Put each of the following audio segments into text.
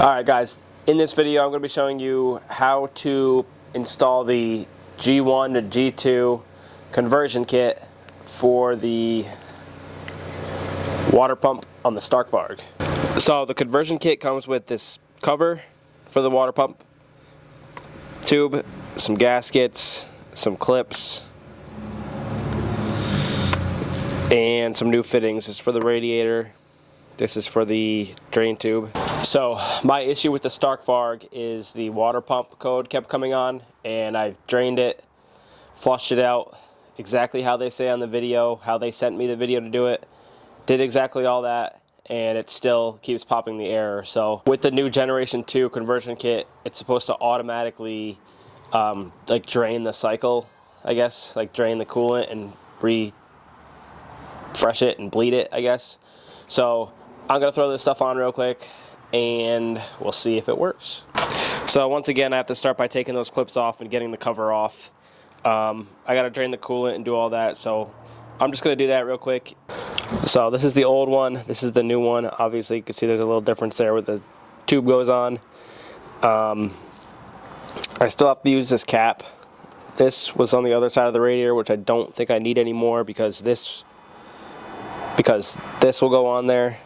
Alright guys, in this video I'm going to be showing you how to install the G1-G2 conversion kit for the water pump on the Stark Varg. So the conversion kit comes with this cover for the water pump, tube, some gaskets, some clips, and some new fittings. This is for the radiator. This is for the drain tube. So my issue with the Stark Varg is the water pump code kept coming on, and I've drained it, flushed it out exactly how they say on the video, how they sent me the video to do it. Did exactly all that, and it still keeps popping the error. So with the new Generation 2 conversion kit, it's supposed to automatically like drain the cycle, I guess, like drain the coolant and refresh it and bleed it, I guess. So I'm gonna throw this stuff on real quick and we'll see if it works. So once again, I have to start by taking those clips off and getting the cover off. I gotta drain the coolant and do all that, so I'm just gonna do that real quick. So this is the old one, this is the new one. Obviously you can see there's a little difference there where the tube goes on. I still have to use this cap. This was on the other side of the radiator, which I don't think I need anymore because this will go on there.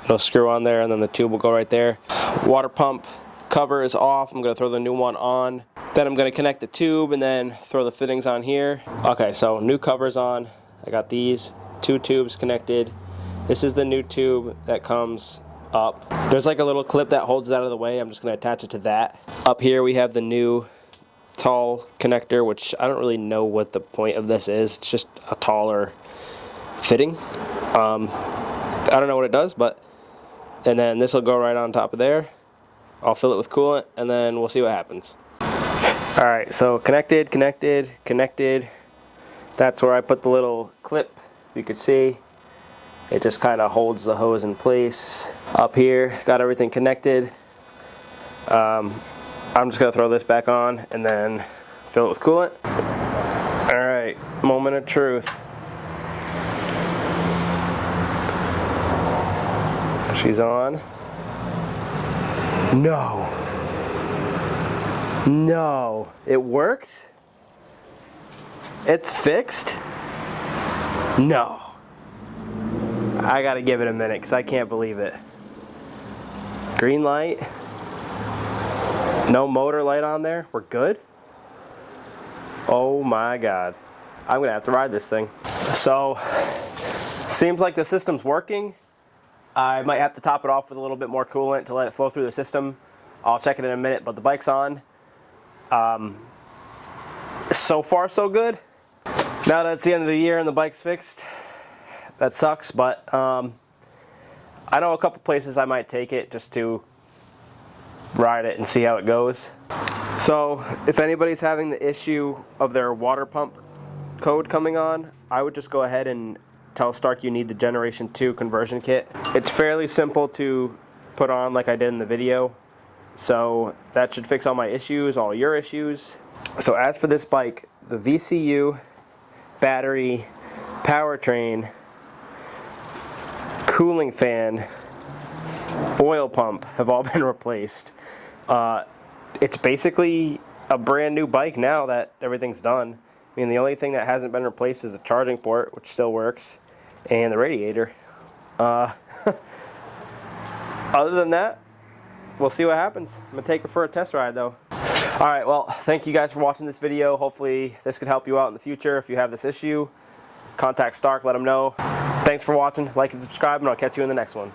It'll screw on there and then the tube will go right there. Water pump cover is off. I'm going to throw the new one on. Then I'm going to connect the tube and then throw the fittings on here. Okay, so new cover's on. I got these two tubes connected. This is the new tube that comes up. There's like a little clip that holds it out of the way. I'm just going to attach it to that. Up here we have the new tall connector, which I don't really know what the point of this is. It's just a taller fitting. I don't know what it does, but and then this will go right on top of there. I'll fill it with coolant and then we'll see what happens. Alright, so connected. That's where I put the little clip. You could see it just kind of holds the hose in place. Up here, got everything connected. I'm just gonna throw this back on and then fill it with coolant. Alright, moment of truth. She's on. No, it works? It's fixed? No. I gotta give it a minute because I can't believe it. Green light. No motor light on there. We're good? Oh my God. I'm gonna have to ride this thing. So, seems like the system's working. I might have to top it off with a little bit more coolant to let it flow through the system. I'll check it in a minute, but the bike's on. So far, so good. Now that it's the end of the year and the bike's fixed, that sucks, but I know a couple places I might take it just to ride it and see how it goes. So if anybody's having the issue of their water pump code coming on, I would just go ahead and tell Stark you need the Generation 2 conversion kit. It's fairly simple to put on like I did in the video, so that should fix all my issues, all your issues. So as for this bike, the VCU, battery, powertrain, cooling fan, oil pump have all been replaced. It's basically a brand new bike now that everything's done. I mean, the only thing that hasn't been replaced is the charging port, which still works, and the radiator. Other than that, we'll see what happens. I'm going to take her for a test ride, though. Alright, well, thank you guys for watching this video. Hopefully this could help you out in the future. If you have this issue, contact Stark, let them know. Thanks for watching. Like and subscribe, and I'll catch you in the next one.